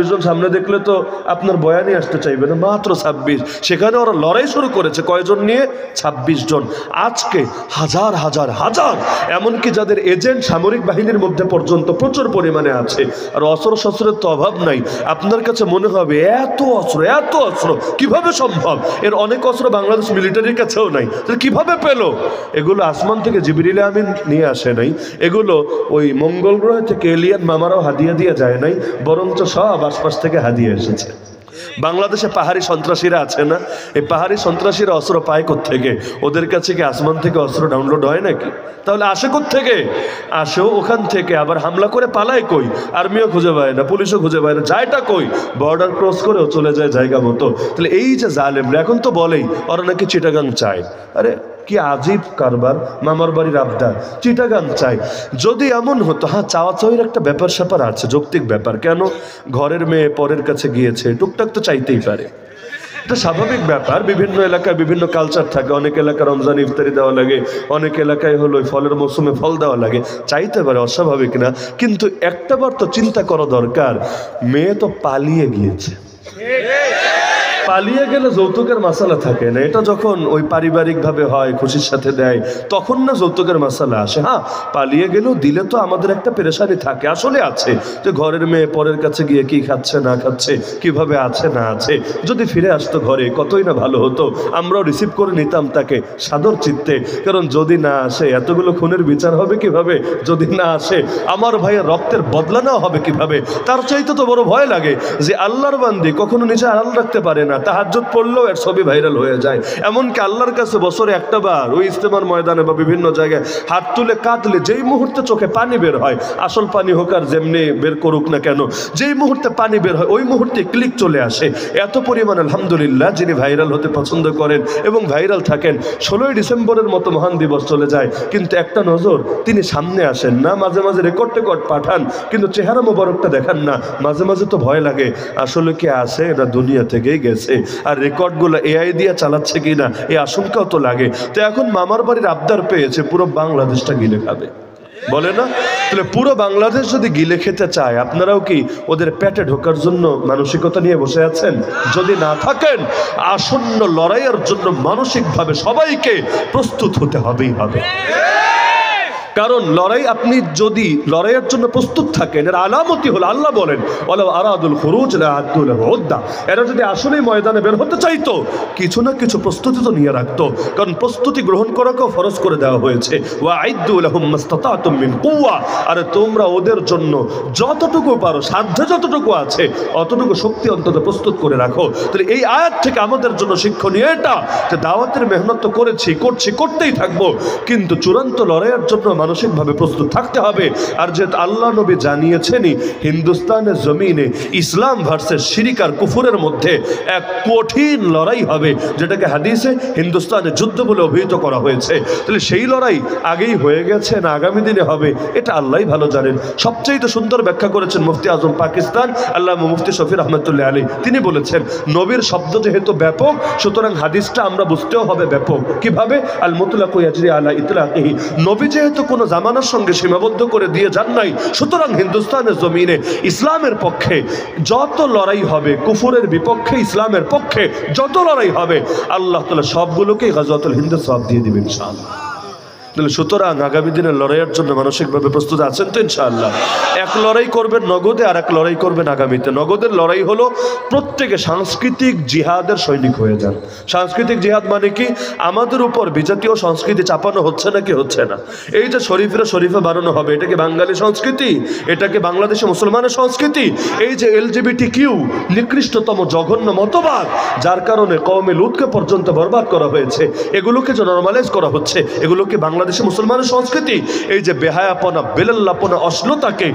জন সামনে দেখলে তো আপনার বয়ানে আসতে চাইবে না, মাত্র 26। সেখানে ওরা লড়াই শুরু করেছে কয়জন নিয়ে? 26 জন। আজকে হাজার হাজার হাজার, এমনকি যাদের এজেন্ট সামরিক বাহিনীর মধ্যে পর্যন্ত প্রচুর পরিমাণে আছে। আর অস্ত্র শস্ত্রের তো অভাব নাই। আপনার কাছে মনে হবে এত অস্ত্র কিভাবে সম্ভব? এর অনেক অস্ত্র বাংলাদেশ মিলিটারির কাছেও নাই, কিভাবে পেল? এগুলো আসমান থেকে জিবরিল আমিন নিয়ে আসে নাই, এগুলো ওই মঙ্গল গ্রহ থেকে এলিয়ান মামারাও হাদিয়া দিয়ে যায় নাই, বরঞ্চ সব আশপাশ থেকে হাদিয়ে এসেছে। বাংলাদেশে পাহাড়ি সন্ত্রাসীরা আছে না, এই পাহাড়ি সন্ত্রাসীরা অস্ত্র পায় কোত্থেকে? ওদের কাছে কি আসমান থেকে অস্ত্র ডাউনলোড হয় নাকি? তাহলে আসে কোত্থেকে? আসেও ওখান থেকে, আবার হামলা করে পালায় কই? আর্মিও খুঁজে পায় না, পুলিশও খুঁজে পায় না, যায়টা কই? বর্ডার ক্রস করেও চলে যায় জায়গা মতো। তাহলে এই যে জালেমরা এখন তো বলেই ওরা নাকি চিটাগাং চায়। আরে কি আজীব কারবার, মামার বাড়ির আবদার, চিটাগাং চাই। যদি এমন হতো, হ্যাঁ চাওয়া চাওয়ির একটা ব্যাপার স্যাপার আছে, যৌক্তিক ব্যাপার। কেন? ঘরের মেয়ে পরের কাছে গিয়েছে, টুকটাক তো চাইতেই পারে, এটা স্বাভাবিক ব্যাপার। বিভিন্ন এলাকায় বিভিন্ন কালচার থাকে, অনেক এলাকায় রমজান ইফতারি দেওয়া লাগে, অনেক এলাকায় হলো ফলের মৌসুমে ফল দেওয়া লাগে, চাইতে পারে, অস্বাভাবিক না। কিন্তু একটাবার তো চিন্তা করা দরকার, মেয়ে তো পালিয়ে গিয়েছে, পালিয়ে গেলে যৌতুকের মাসালা থাকে না। এটা যখন ওই পারিবারিকভাবে হয়, খুশির সাথে দেয়, তখন না যৌতুকের মাসালা আসে। হ্যাঁ, পালিয়ে গেলেও দিলে তো আমাদের একটা পেরেশানি থাকে, আসলে আছে, যে ঘরের মেয়ে পরের কাছে গিয়ে কি খাচ্ছে না খাচ্ছে, কিভাবে আছে না আছে। যদি ফিরে আসতো ঘরে, কতই না ভালো হতো, আমরাও রিসিভ করে নিতাম তাকে সাদর চিত্তে। কারণ যদি না আসে, এতগুলো খুনের বিচার হবে কিভাবে? যদি না আসে, আমার ভাইয়ের রক্তের বদলা নেওয়া হবে কিভাবে? তার চাইতে তো বড় ভয় লাগে যে আল্লাহর বান্দি কখনো নিজে আড়াল রাখতে পারে না, না, তাহাজ্জুদ পড়লেও এর ছবি ভাইরাল হয়ে যায়। এমনকি আল্লাহর কাছে বছরে একটা বার ওই ইজতেমার ময়দানে বা বিভিন্ন জায়গায় হাত তুলে কাঁদলে যেই মুহূর্তে চোখে পানি বের হয়, আসল পানি হোক আর যেমনি বের করুক না কেন, যেই মুহূর্তে পানি বের হয় ওই মুহূর্তে ক্লিক চলে আসে। এত পরিমাণ আলহামদুলিল্লাহ যিনি ভাইরাল হতে পছন্দ করেন এবং ভাইরাল থাকেন, 16ই ডিসেম্বরের মতো মহান দিবস চলে যায়, কিন্তু একটা নজর তিনি সামনে আসেন না। মাঝে মাঝে রেকর্ড পাঠান, কিন্তু চেহারা মোবারকটা দেখান না। মাঝে মাঝে তো ভয় লাগে আসলে কি আছে এটা দুনিয়া থেকেই গেছে, আর রেকর্ডগুলো এআই দিয়ে চালাচ্ছে কিনা এই আশঙ্কাও তো লাগে। তো এখন মামার বাড়ির আবদার পেয়েছে পুরো বাংলাদেশটা গিলে খাবে, বলে না? তাহলে পুরো বাংলাদেশ যদি গিলে খেতে চায়, আপনারাও কি ওদের পেটে ঢোকার জন্য মানসিকতা নিয়ে বসে আছেন? যদি না থাকেন, আসন্ন লড়াইয়ের জন্য মানসিকভাবে সবাইকে প্রস্তুত হতে হবেই হবে। কারণ লড়াই, আপনি যদি লড়াইয়ের জন্য প্রস্তুত থাকেন, এর আলামতি হলো আল্লাহ বলেন ওয়ালাউ আরাদুল খুরুজ লাআদ্দু লাহু উদ্দা, এরা যদি আসলেই ময়দানে বের হতে চাইতো কিছু না কিছু প্রস্তুতি তো নিয়ে রাখতো। কারণ প্রস্তুতি গ্রহণ করাকেও ফরজ করে দেওয়া হয়েছে, ওয়া আইদ্দু লাহুম মাসতাতাতুম মিন কুওয়া, আর তোমরা ওদের জন্য যতটুকু পারো, সাধ্য যতটুকু আছে অতটুকু শক্তি অন্তত প্রস্তুত করে রাখো। তাহলে এই আয়াত থেকে আমাদের জন্য শিক্ষণীয় এটা যে দাওয়াতের মেহনত তো করতেই থাকবো, কিন্তু চূড়ান্ত লড়াইয়ের জন্য মানসিকভাবে প্রস্তুত থাকতে হবে। আর যেহেতু আল্লাহ নবী জানিয়েছেনই হিন্দুস্তানের জমিনে ইসলাম ভার্সেস শিরিক আর কুফুরের মধ্যে এক কঠিন লড়াই হবে, যেটাকে হাদিসে হিন্দুস্তানের যুদ্ধ বলে অভিহিত করা হয়েছে। তাহলে সেই লড়াই আগেই হয়ে গেছে না আগামী দিনে হবে, এটা আল্লাহই ভালো জানেন। সবচেয়ে সুন্দর ব্যাখ্যা করেছেন মুফতি আজম পাকিস্তান আল্লামা মুফতি শফি রহমতুল্লাহ আলী। তিনি বলেছেন নবীর শব্দ যেহেতু ব্যাপক, সুতরাং হাদিসটা আমরা বুঝতেও হবে ব্যাপক। কিভাবে? আল মুতলাকু ইয়াজরি আলা ইতলাকিহি, নবী যেহেতু কোনো জামানার সঙ্গে সীমাবদ্ধ করে দিয়ে যান নাই, সুতরাং হিন্দুস্তানের জমিনে ইসলামের পক্ষে যত লড়াই হবে, কুফুরের বিপক্ষে ইসলামের পক্ষে যত লড়াই হবে, আল্লাহ তাআলা সবগুলোকেই গাজওয়াতুল হিন্দের সওয়াব দিয়ে দিবেন ইনশাআল্লাহ। সুতরাং আগামী দিনের লড়াইয়ের জন্য মানসিকভাবে প্রস্তুত আছেন তো ইনশাআল্লাহ? এক লড়াই করবেন নগদে, আর এক লড়াই করবেন আগামীতে। নগদের লড়াই হলো প্রত্যেকে সাংস্কৃতিক জিহাদের সৈনিক হয়ে যান। সাংস্কৃতিক জিহাদ মানে কি? আমাদের উপর বিজাতীয় সংস্কৃতি চাপানো হচ্ছে নাকি হচ্ছে না? এই যে শরীফে বানানো হবে, এটা কি বাঙালি সংস্কৃতি? এটা কি বাংলাদেশে মুসলমানের সংস্কৃতি? এই যে LGBTQ নিকৃষ্টতম জঘন্য মতবাদ, যার কারণে কওমে লুতকে পর্যন্ত বরবাদ করা হয়েছে, এগুলোকে যে নরমালাইজ করা হচ্ছে, এগুলোকে বাংলাদেশে মুসলমানের সংস্কৃতি? এই যে বেহায়াপনা, বেলাল্লাপনা, অশ্লীলতাকে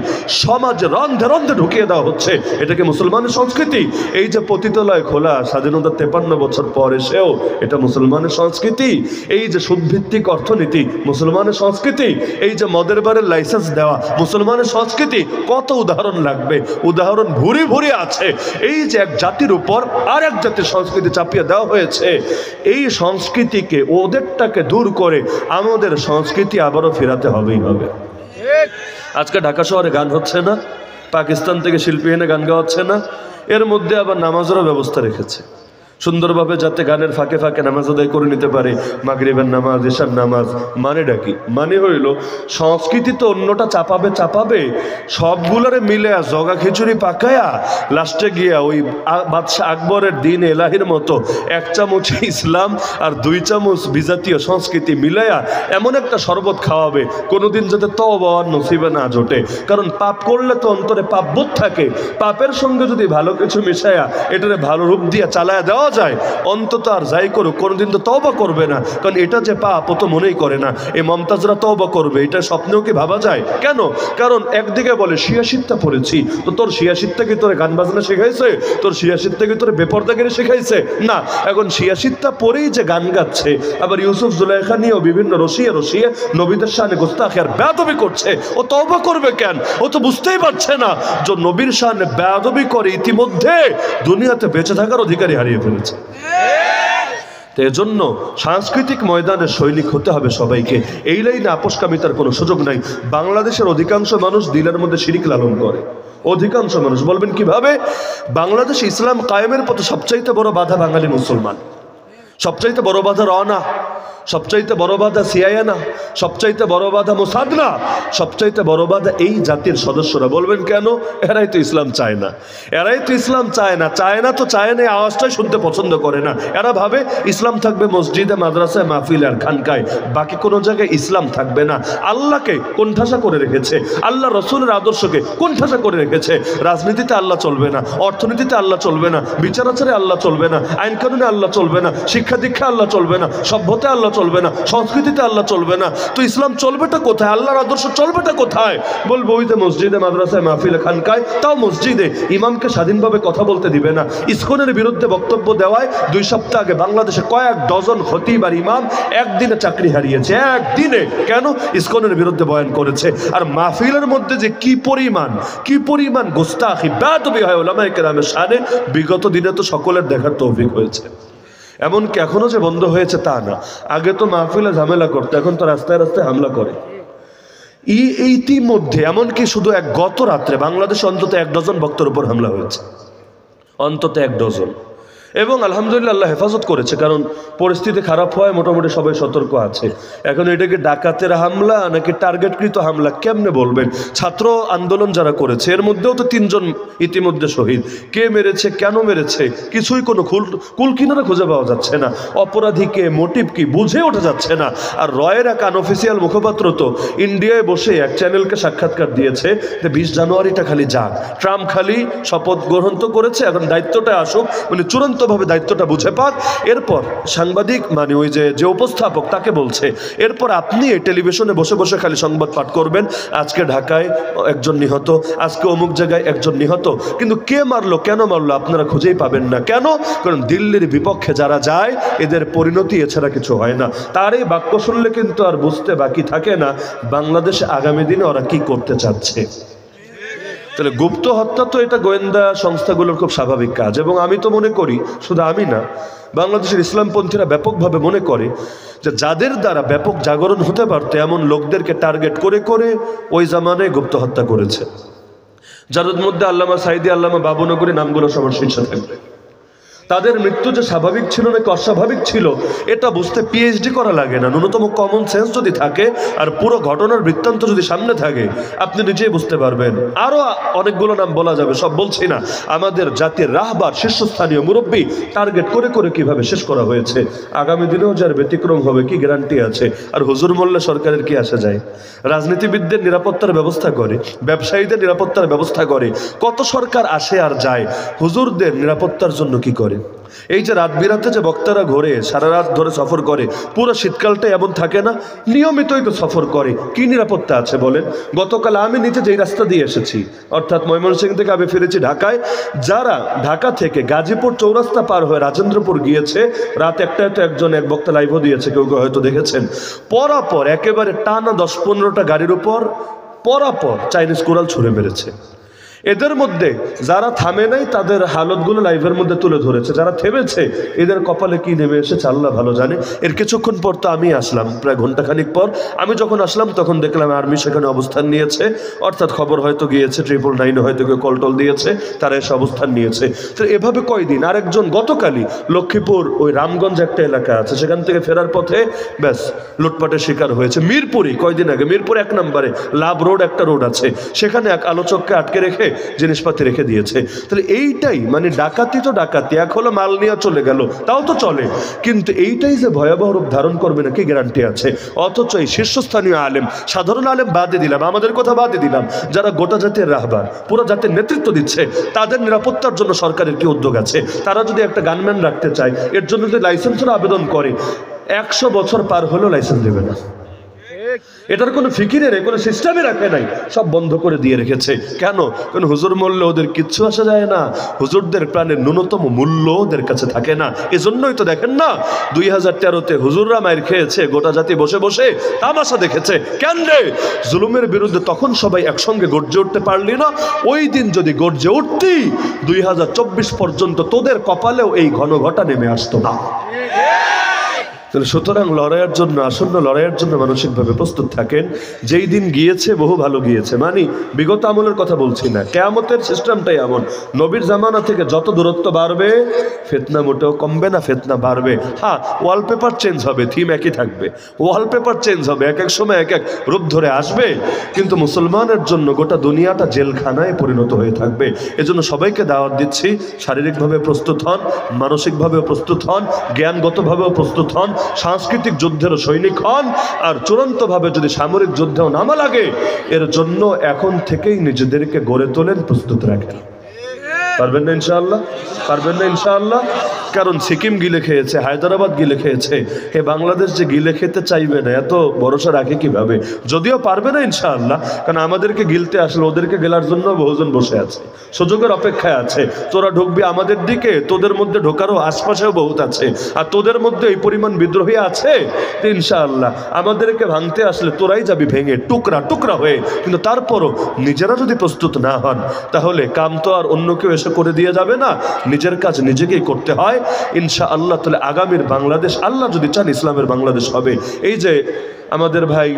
সমাজে রন্ধে রন্ধে ঢুকিয়ে দেওয়া হচ্ছে, এটাকে মুসলমানের সংস্কৃতি? এই যে পতিতালয় খোলা স্বাধীনতার 53 বছর পর এসেও, এটা মুসলমানের সংস্কৃতি? এই যে সুদভিত্তিক অর্থনীতি, মুসলমানের সংস্কৃতি? এই যে মদের বারের লাইসেন্স দেওয়া, মুসলমানের সংস্কৃতি? কত উদাহরণ লাগবে, উদাহরণ ভুরি ভুরি আছে। এই যে এক জাতির উপর আর এক জাতির সংস্কৃতি চাপিয়ে দেওয়া হয়েছে, এই সংস্কৃতিকে, ওদেরটাকে দূর করে আমাদের সংস্কৃতি আবারও ফেরাতে হবেই হবে। আজকে ঢাকা শহরে গান হচ্ছে না, পাকিস্তান থেকে শিল্পী এনে গান গাওয়াচ্ছে না, এর মধ্যে আবার নামাজেরও ব্যবস্থা রেখেছে সুন্দরভাবে, যাতে গানের ফাঁকে ফাঁকে নামাজ আদায় করে নিতে পারে। মাগরিবের নামাজ, এশার নামাজ। মানেটা কি? মানে হইল সংস্কৃতি তো অন্যটা চাপাবে, সবগুলোরে মিলে জগা খিচুড়ি পাকায়া লাস্টে গিয়া ওই বাদশাহ আকবরের দিন এলাহির মতো 1 চামচ ইসলাম আর 2 চামচ বিজাতীয় সংস্কৃতি মিলাইয়া এমন একটা শরবত খাওয়াবে, কোনোদিন যাতে তওবা আর নসিবে না জোটে। কারণ পাপ করলে তো অন্তরে পাপ বোধ থাকে, পাপের সঙ্গে যদি ভালো কিছু মিশায়া এটারে ভালো রূপ দিয়া চালায়া দেওয়া যায়, অন্তত আর যাই করুক কোনোদিন তো তওবা করবে না। কারণ এটা যে পাপ ও তো মনেই করে না। এই মমতাজরা তওবা করবে এটা স্বপ্নেও কি ভাবা যায়? কেন? কারণ একদিকে বলে শিয়াশিত্তা পড়েছি, তো তোর শিয়াশিত্তা কি তোরে গান বাজনা শেখাইছে? তোর শিয়াশিত্তা কি তোরে বেপরদাগিরি শেখাইছে? না। এখন শিয়াশিত্তা পরেই যে গান গাচ্ছে, আবার ইউসুফ জুলাইখা নিয়েও বিভিন্ন রসিয়ে নবীদের শানে গোস্তাখি আর বেয়াদবি করছে, ও তওবা করবে কেন? ও তো বুঝতেই পারছে না যে নবীর শানে বেয়াদবি করে ইতিমধ্যে দুনিয়াতে বেঁচে থাকার অধিকারী হারিয়ে ফেলেছে। তো এজন্য সাংস্কৃতিক ময়দানে সৈনিক হতে হবে সবাইকে। এই লাইনে আপোষকামিতার কোনো সুযোগ নাই। বাংলাদেশের অধিকাংশ মানুষ দিলের মধ্যে শিরিক লালন করে, অধিকাংশ মানুষ। বলবেন কিভাবে? বাংলাদেশ ইসলাম কায়েমের পথে সবচাইতে বড় বাধা বাঙালি মুসলমান। সবচাইতে বড় বাধা রওনা, সবচাইতে বড় বাধা সিআইএ, সবচাইতে বড় বাধা মোসাদ না, সবচাইতে বড় বাধা এই জাতির সদস্যরা। বলবেন কেন? এরাই তো ইসলাম চায় না, এরাই তো ইসলাম চায় না। চায় না তো চায় না, আওয়াজটাই শুনতে পছন্দ করে না। এরা ভাবে ইসলাম থাকবে মসজিদে, মাদ্রাসায়, মাহফিল আর খানকায়, বাকি কোনো জায়গায় ইসলাম থাকবে না। আল্লাহকে কোণঠাসা করে রেখেছে, আল্লাহ রসুলের আদর্শকে কোণঠাসা করে রেখেছে। রাজনীতিতে আল্লাহ চলবে না, অর্থনীতিতে আল্লাহ চলবে না, বিচার আচারে আল্লাহ চলবে না, আইন কানুনে আল্লাহ চলবে না, শিক্ষা দীক্ষা আল্লাহ চলবে না, সভ্যতা আল্লাহ চলবে না, সংস্কৃতিতে আল্লাহ চলবে না। তো ইসলাম চলবেটা কোথায়? আল্লাহর আদর্শ চলবেটা কোথায়? বলবো ওই যে মসজিদে, মাদ্রাসায়, মাহফিলে, খানকায়, তাও মসজিদে ইমামকে স্বাধীনভাবে কথা বলতে দিবে না। ইসকনের বিরুদ্ধে বক্তব্য দেওয়ায় 2 সপ্তাহ আগে বাংলাদেশে কয়েক ডজন খতিব আর ইমাম একদিনে চাকরি হারিয়েছে, একদিনে। কেন? ইসকনের বিরুদ্ধে বয়ান করেছে। আর মাহফিলের মধ্যে যে কি পরিমাণ গোস্তাখি, বেয়াদবি হয় উলামায়ে কেরামের শানে, বিগত দিনে তো সকলের দেখার তৌফিক হয়েছে। এমনকি এখনো যে বন্ধ হয়েছে তা না, আগে তো মাহফিলে ঝামেলা করতো, এখন তো রাস্তায় রাস্তায় হামলা করে। ইতিমধ্যে এমনকি শুধু গত রাত্রে বাংলাদেশে অন্তত 1 ডজন বক্তার উপর হামলা হয়েছে, অন্তত 1 ডজন। এবং আলহামদুলিল্লাহ আল্লাহ হেফাজত করেছে, কারণ পরিস্থিতি খারাপ হয়, মোটামুটি সবাই সতর্ক আছে। এখন এটাকে ডাকাতের হামলা নাকি টার্গেটকৃত হামলা কেমনে বলবেন? ছাত্র আন্দোলন যারা করেছে এর মধ্যেও তো 3 জন ইতিমধ্যে শহীদ। কে মেরেছে, কেন মেরেছে, কিছুই কোনো কুল কিনারা খুঁজে পাওয়া যাচ্ছে না। অপরাধী কে, মোটিভ কি, বুঝে ওঠা যাচ্ছে না। আর রয়ের এক আনঅফিসিয়াল মুখপাত্র তো ইন্ডিয়ায় বসে এক চ্যানেলকে সাক্ষাৎকার দিয়েছে যে 20 জানুয়ারিটা খালি যাক, ট্রাম্প খালি শপথ গ্রহণ তো করেছে, এখন দায়িত্বটা আসুক, মানে চূড়ান্ত ভাবে দায়িত্বটা বুঝে পাক। এরপর সাংবাদিক, মানে ওই যে উপস্থাপক, তাকে বলছে এরপর আপনি এই টেলিভিশনে বসে বসে খালি সংবাদ পাঠ করবেন, আজকে ঢাকায় 1 জন নিহত, আজকে অমুক জায়গায় 1 জন নিহত, কিন্তু কে মারলো, কেন মারলো আপনারা খুঁজেই পাবেন না। কেন? কারণ দিল্লির বিপক্ষে যারা যায় এদের পরিণতি এছাড়া কিছু হয় না। তার এই বাক্য শুনলে কিন্তু আর বুঝতে বাকি থাকে না বাংলাদেশে আগামী দিনে ওরা কি করতে চাচ্ছে। তাহলে গুপ্ত হত্যা তো এটা গোয়েন্দা সংস্থাগুলোর খুব স্বাভাবিক কাজ। এবং আমি তো মনে করি, শুধু আমি না, বাংলাদেশের ইসলামপন্থীরা ব্যাপকভাবে মনে করে যে যাদের দ্বারা ব্যাপক জাগরণ হতে পারতো এমন লোকদেরকে টার্গেট করে করে ওই জামানায় গুপ্ত হত্যা করেছে, যাদের মধ্যে আল্লামা সাইদি, আল্লামা বাবুনগরী নামগুলো সবার শীর্ষে থাকবে। তাদের মৃত্যু যে স্বাভাবিক ছিল নাকি অস্বাভাবিক ছিল এটা বুঝতে পিএইচডি করা লাগে না। ন্যূনতম কমন সেন্স যদি থাকে আর পুরো ঘটনার বৃত্তান্ত যদি সামনে থাকে, আপনি নিজেই বুঝতে পারবেন। আরও অনেকগুলো নাম বলা যাবে, সব বলছি না। আমাদের জাতির রাহবার, শীর্ষস্থানীয় মুরব্বী টার্গেট করে করে কিভাবে শেষ করা হয়েছে। আগামী দিনেও যার ব্যতিক্রম হবে কি গ্যারান্টি আছে? আর হুজুর মোল্লা সরকারের কি আসে যায়? রাজনীতিবিদদের নিরাপত্তার ব্যবস্থা করে, ব্যবসায়ীদের নিরাপত্তার ব্যবস্থা করে, কত সরকার আসে আর যায়, হুজুরদের নিরাপত্তার জন্য কি করে? এই যে রাত বিরাতে যে বক্তারা ঘোরে, সারা রাত ধরে সফর করে, পুরো শীতকালটা এমন থাকে না, নিয়মিতই তো সফর করে, কি নিরাপত্তা আছে বলেন? গতকাল আমি নিজে যেই রাস্তা দিয়ে এসেছি, অর্থাৎ ময়মনসিংহ থেকে আমি ফিরেছি ঢাকায়, যারা ঢাকা থেকে গাজীপুর চৌরাস্তা পার হয়ে রাজেন্দ্রপুর গিয়েছে, রাত 1টায় তো এক বক্তা লাইভও দিয়েছে, কেউ কেউ হয়তো দেখেছেন, পরাপর একেবারে টানা 10-15টা গাড়ির উপর পরাপর চাইনিজ কোরাল ছুঁড়ে মেরেছে। এদের মধ্যে যারা থামে নাই তাদের হালতগুলো লাইভের মধ্যে তুলে ধরেছে, যারা থেমেছে এদের কপালে কি নেমে এসেছে আল্লাহ ভালো জানে। এর কিছুক্ষণ পর তো আমি আসলাম, প্রায় ঘন্টাখানিক পর আমি যখন আসলাম তখন দেখলাম আর্মি সেখানে অবস্থান নিয়েছে, অর্থাৎ খবর হয়তো গিয়েছে, 999 হয়তো কেউ কল দিয়েছে, তারা এসে অবস্থান নিয়েছে। তো এভাবে কয়দিন। আরেকজন গতকালই লক্ষ্মীপুর ওই রামগঞ্জ একটা এলাকা আছে, সেখান থেকে ফেরার পথে ব্যাস লুটপাটের শিকার হয়েছে। মিরপুরি কয়দিন আগে, মিরপুর 1 নম্বরে লাভ রোড একটা রোড আছে, সেখানে এক আলোচককে আটকে রেখে জিনিসপাতি রেখে দিয়েছে। তাহলে এইটাই মানে ডাকাতি তো ডাকাতি, এক হলো মাল নিয়ে চলে গেল, তাও তো চলে, কিন্তু এইটাই যে ভয়াবহ রূপ ধারণ করবে না কি গ্যারান্টি আছে? অথচ এই শীর্ষস্থানীয় আলেম, সাধারণ আলেম বাদে দিলাম, আমাদের কথা বাদে দিলাম, যারা গোটা জাতির রাহবার, পুরো জাতির নেতৃত্ব দিচ্ছে, তাদের নিরাপত্তার জন্য সরকারের কি উদ্যোগ আছে? তারা যদি একটা গানম্যান রাখতে চায়, এর জন্য যদি লাইসেন্সের আবেদন করে, 100 বছর পার হলেও লাইসেন্স দেবে না। এটার কোনো ফিকিরে কোনো সিস্টেমে রাখে নাই, সব বন্ধ করে দিয়ে রেখেছে। কেন? কারণ হুজুর মূল্য ওদের কিচ্ছু আসা যায় না, হুজুরদের প্রাণের ন্যূনতম মূল্য ওদের কাছে থাকে না। এজন্যই তো দেখেন না 2013-তে হুজুররা মায়ের খেয়েছে, গোটা জাতি বসে বসে তামাশা দেখেছে। কেন রে? জুলুমের বিরুদ্ধে তখন সবাই একসঙ্গে গর্জে উঠতে পারলি না? ওই দিন যদি গর্জে উঠতি 2024 পর্যন্ত তোদের কপালেও এই ঘন ঘটা নেমে আসতো না। তাহলে সুতরাং লড়াইয়ের জন্য, আসন্ন লড়াইয়ের জন্য মানসিকভাবে প্রস্তুত থাকেন। যেই দিন গিয়েছে বহু ভালো গিয়েছে, মানে বিগত আমলের কথা বলছি না, কিয়ামতের সিস্টেমটাই এমন। নবীর জামানা থেকে যত দূরত্ব বাড়বে ফিতনা মোটেও কমবে না, ফিতনা বাড়বে। হ্যাঁ, ওয়ালপেপার চেঞ্জ হবে, থিম একই থাকবে, ওয়ালপেপার চেঞ্জ হবে, এক এক সময় এক এক রূপ ধরে আসবে, কিন্তু মুসলমানের জন্য গোটা দুনিয়াটা জেলখানায় পরিণত হয়ে থাকবে। এজন্য সবাইকে দাওয়াত দিচ্ছি, শারীরিকভাবে প্রস্তুত হন, মানসিকভাবেও প্রস্তুত হন, জ্ঞানগতভাবেও প্রস্তুত হন, সাংস্কৃতিক যুদ্ধেরও সৈনিক হন, আর চূড়ান্তভাবে যদি সামরিক যুদ্ধেও নামা লাগে এর জন্য এখন থেকেই নিজেদেরকে গড়ে তোলেন, প্রস্তুত রাখেন। পারবেন না ইনশাআল্লাহ? পারবেন না ইনশাআল্লাহ? কারণ সিকিম গিলে খেয়েছে, হায়দ্রাবাদ গিলে খেয়েছে, হে বাংলাদেশ যে গিলে খেতে চাইবে না, এত ভরসা রাখে কিভাবে? যদিও পারবে না ইনশাআল্লাহ, কারণ আমাদেরকে গিলতে আসলে ওদেরকে গেলার জন্য বহুজন বসে আছে, সুযোগের অপেক্ষায় আছে। তোরা ঢুকবি আমাদের দিকে, তোদের মধ্যে ঢোকারও আশপাশেও বহুত আছে, আর তোদের মধ্যে এই পরিমাণ বিদ্রোহী আছে, তো ইনশাআল্লাহ আমাদেরকে ভাঙতে আসলে তোরাই যাবি ভেঙে টুকরা টুকরা হয়ে। কিন্তু তারপরও নিজেরা যদি প্রস্তুত না হন তাহলে কাম তো আর অন্য কেউ এসে করে দিয়ে যাবে না, নিজের কাজ নিজেকেই করতে হয় ইনশাআল্লাহ। তাহলে আগামীর বাংলাদেশ আল্লাহ যদি চান ইসলামের বাংলাদেশ হবে। এই যে আমাদের ভাই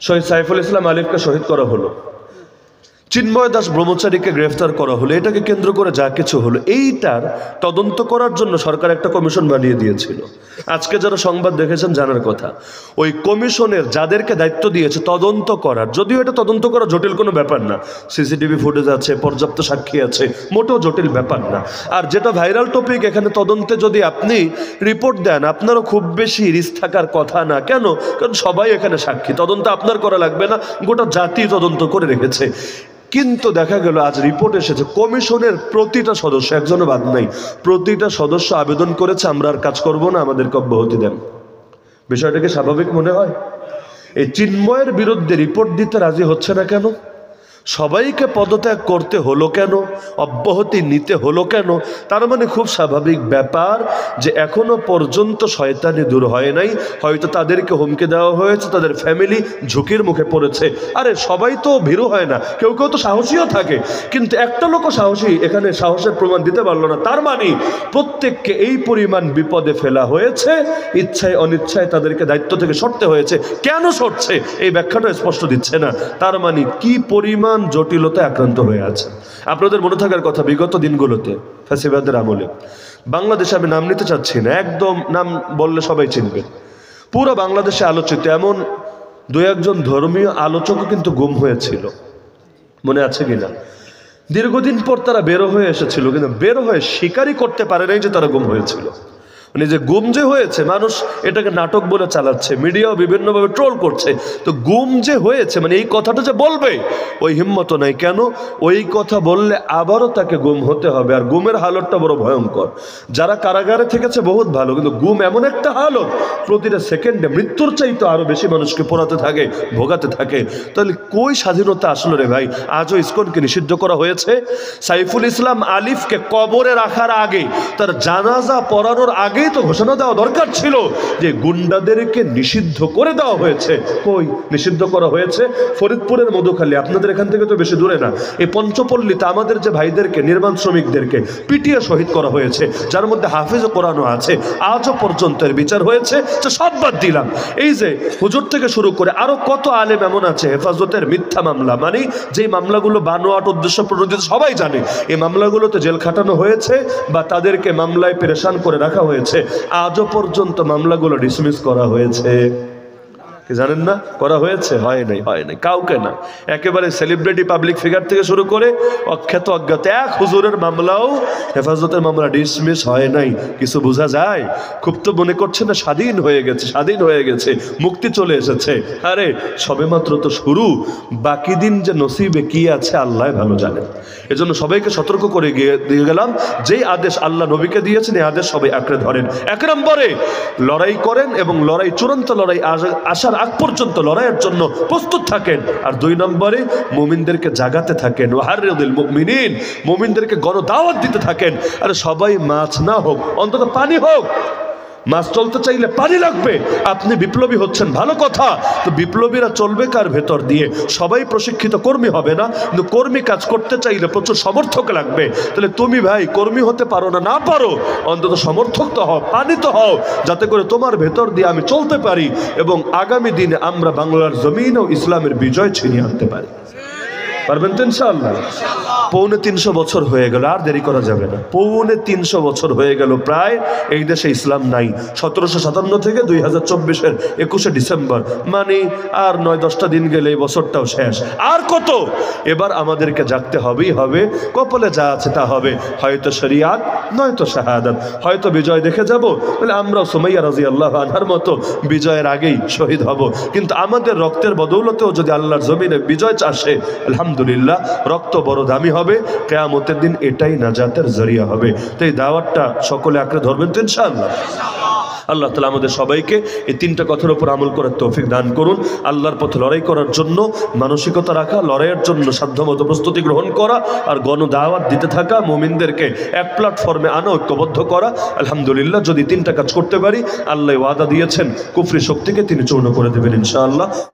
শহীদ সাইফুল ইসলাম আলিফকে শহীদ করা হলো, চিন্ময় দাস ব্রহ্মচারীকে গ্রেফতার করা হলো, এটাকে কেন্দ্র করে যা কিছু হলো, এইটার তদন্ত করার জন্য সরকার একটা কমিশন বানিয়ে দিয়েছিল। আজকে যারা সংবাদ দেখেছেন জানার কথা, ওই কমিশনের যাদেরকে দায়িত্ব দিয়েছে তদন্ত করার, যদিও এটা তদন্ত করা জটিল কোনো ব্যাপার না, সিসিটিভি ফুটেজ আছে, পর্যাপ্ত সাক্ষী আছে, মোটেও জটিল ব্যাপার না। আর যেটা ভাইরাল টপিক, এখানে তদন্তে যদি আপনি রিপোর্ট দেন আপনারও খুব বেশি রিস্ক থাকার কথা না। কেন? কারণ সবাই এখানে সাক্ষী, তদন্ত আপনার করা লাগবে না, গোটা জাতি তদন্ত করে রেখেছে। কিন্তু দেখা গেল আজ রিপোর্ট এসেছে কমিশনের প্রতিটা সদস্য, একজনও বাদ নাই, প্রতিটা সদস্য আবেদন করেছে আমরা আর কাজ করব না, আমাদেরকে অব্যাহতি দেন। বিষয়টাকে স্বাভাবিক মনে হয়? এই চিন্ময়ের বিরুদ্ধে রিপোর্ট দিতে রাজি হচ্ছে না কেন? সবাইকে পদত্যাগ করতে হলো কেন? অব্যাহতি নিতে হলো কেন? তার মানে খুব স্বাভাবিক ব্যাপার যে এখনো পর্যন্ত শয়তানি দূর হয় নাই, হয়তো তাদেরকে হুমকি দেওয়া হয়েছে, তাদের ফ্যামিলি ঝুঁকির মুখে পড়েছে। আরে সবাই তো ভীরু হয় না, কেউ কেউ তো সাহসীও থাকে, কিন্তু একটা লোকও সাহসী এখানে সাহসের প্রমাণ দিতে পারলো না। তার মানে প্রত্যেককে এই পরিমাণ বিপদে ফেলা হয়েছে, ইচ্ছায় অনিচ্ছায় তাদেরকে দায়িত্ব থেকে সরতে হয়েছে। কেন সরছে এই ব্যাখ্যাটা স্পষ্ট দিচ্ছে না। তার মানে কি পরিমাণ জটিলতা আক্রান্ত হয়ে আছে। আপনাদের মনে থাকার কথা, বিগত দিনগুলোতে ফ্যাসিবাদের আমলে বাংলাদেশে, আমি নাম নিতে চাচ্ছি না, একদম নাম বললে সবাই চিনবে, পুরো বাংলাদেশে আলোচিত এমন দু একজন ধর্মীয় আলোচকও কিন্তু গুম হয়েছিল, মনে আছে কিনা? দীর্ঘদিন পর তারা বেরো হয়ে এসেছিল, কিন্তু বেরো হয়ে স্বীকারই করতে পারে নাই যে তারা গুম হয়েছিল। মানে যে গুম যে হয়েছে, মানুষ এটাকে নাটক বলে চালাচ্ছে, মিডিয়াও বিভিন্নভাবে ট্রোল করছে, তো গুম যে হয়েছে মানে এই কথাটা যে বলবে ওই হিম্মত নাই। কেন? ওই কথা বললে আবারও তাকে গুম হতে হবে, আর গুমের হালতটা বড় ভয়ঙ্কর। যারা কারাগারে থেকেছে বহুত ভালো, কিন্তু গুম এমন একটা হালত, প্রতিটা সেকেন্ডে মৃত্যুর চাইতে আরো বেশি মানুষকে পোড়াতে থাকে, ভোগাতে থাকে। তাহলে কই স্বাধীনতা আসলো রে ভাই? আজও ইসকনকে নিষিদ্ধ করা হয়েছে। সাইফুল ইসলাম আলিফকে কবরে রাখার আগে, তার জানাজা পড়ানোর আগে তো ঘোষণা দেওয়া দরকার ছিল যে গুন্ডাদেরকে নিষিদ্ধ করে দেওয়া হয়েছে। কই নিষিদ্ধ করা হয়েছে? ফরিদপুরের মধুখালী, আপনাদের এখান থেকে তো বেশি দূরে না, এই পঞ্চপল্লীতে আমাদের যে ভাইদেরকে, নির্মাণ শ্রমিকদেরকে পিটিয়ে শহীদ করা হয়েছে, যার মধ্যে হাফিজ কোরআনও আছে, আজও পর্যন্ত এর বিচার হয়েছে। সব বাদ দিলাম, এই যে হুজুর থেকে শুরু করে আরো কত আলেম এমন আছে হেফাজতের মিথ্যা মামলা, মানে যেই মামলাগুলো বানোয়াট উদ্দেশ্য প্রণোদিত, সবাই জানে এই মামলাগুলোতে জেল খাটানো হয়েছে বা তাদেরকে মামলায় পেরেশান করে রাখা হয়েছে, আজও পর্যন্ত মামলাগুলো ডিসমিস করা হয়েছে। কি জানেন না? করা হয়েছে? হয় নাই, হয় নাই, কাউকে না। একেবারে সেলিব্রিটি পাবলিক ফিগার থেকে শুরু করে অখ্যাত অজ্ঞাত এক হুজুরের মামলাও, হেফাজতের মামলা ডিসমিস হয় নাই। কিছু বোঝা যায়? খুব তো মনে করছে না স্বাধীন হয়ে গেছে, স্বাধীন হয়ে গেছে, মুক্তি চলে এসেছে। আরে সবেমাত্র তো শুরু, বাকি দিন যে নসিবে কি আছে আল্লাহ ভালো জানেন। এজন্য সবাইকে সতর্ক করে দিয়ে গেলাম, যেই আদেশ আল্লাহ নবীকে দিয়েছেন এই আদেশ সবাই আঁকড়ে ধরেন। এক নম্বরে লড়াই করেন এবং লড়াই, চূড়ান্ত লড়াই আসার আগ পর্যন্ত লড়াইয়ের জন্য প্রস্তুত থাকেন। আর দুই নম্বরে মুমিনদেরকে জাগাতে থাকেন, ওয়াহারিদিল মুমিনিন, মুমিনদেরকে গণদাওয়াত দিতে থাকেন। আরে সবাই মাছ না হোক, অন্তত পানি হোক, মাছ চলতে চাইলে পানি লাগবে। আপনি বিপ্লবী হচ্ছেন, ভালো কথা, তো বিপ্লবীরা চলবে কার ভেতর দিয়ে? সবাই প্রশিক্ষিত কর্মী হবে না, কিন্তু কর্মী কাজ করতে চাইলে প্রচুর সমর্থক লাগবে। তাহলে তুমি ভাই কর্মী হতে পারো না, না পারো, অন্তত সমর্থক তো হও, পানি তো হও, যাতে করে তোমার ভেতর দিয়ে আমি চলতে পারি এবং আগামী দিনে আমরা বাংলার জমিন ও ইসলামের বিজয় ছিনিয়ে আনতে পারি। পারবেন তো ইনশাআল্লাহ? 350 বছর হয়ে গেল, আর দেরি করা যাবে না। 350 বছর হয়ে গেল প্রায় এই দেশে ইসলাম নাই। 1757 থেকে 2024-এর 21শে ডিসেম্বর, মানে আর 9-10টা দিন গেলে এই বছরটাও শেষ। আর কত? এবার আমাদেরকে জাগতে হবেই হবে। কপালে যা আছে তা হবে, হয়তো শরিয়াত নয়তো শাহাদাত, হয়তো বিজয় দেখে যাব, তাহলে আমরাও সুমাইয়া রাদিয়াল্লাহু আনহার মতো বিজয়ের আগেই শহীদ হব। কিন্তু আমাদের রক্তের বদৌলতেও যদি আল্লাহর জমিনে বিজয় আসে, আলহামদুলিল্লাহ, রক্ত বড় দামি হবে, কিয়ামতের দিন এটাই নাজাতের জরিয়া হবে। তো এই দাওয়াতটা সকলে আঁকড়ে ধরবেন তো ইনশাআল্লাহ। আল্লাহ তাআলা আমাদের সবাইকে এই 3টা কথার উপর আমল করার তৌফিক দান করুন। আল্লাহর পথে লড়াই করার জন্য মানসিকতা রাখা, লড়াইয়ের জন্য সাধ্যমতো প্রস্তুতি গ্রহণ করা, আর গণদাওয়াত দিতে থাকা, মুমিনদেরকে এক প্ল্যাটফর্মে আনা, ঐক্যবদ্ধ করা। আলহামদুলিল্লাহ, যদি 3টা কাজ করতে পারি, আল্লাহ ওয়াদা দিয়েছেন কুফরি শক্তিকে তিনি চূর্ণ করে দেবেন ইনশাআল্লাহ।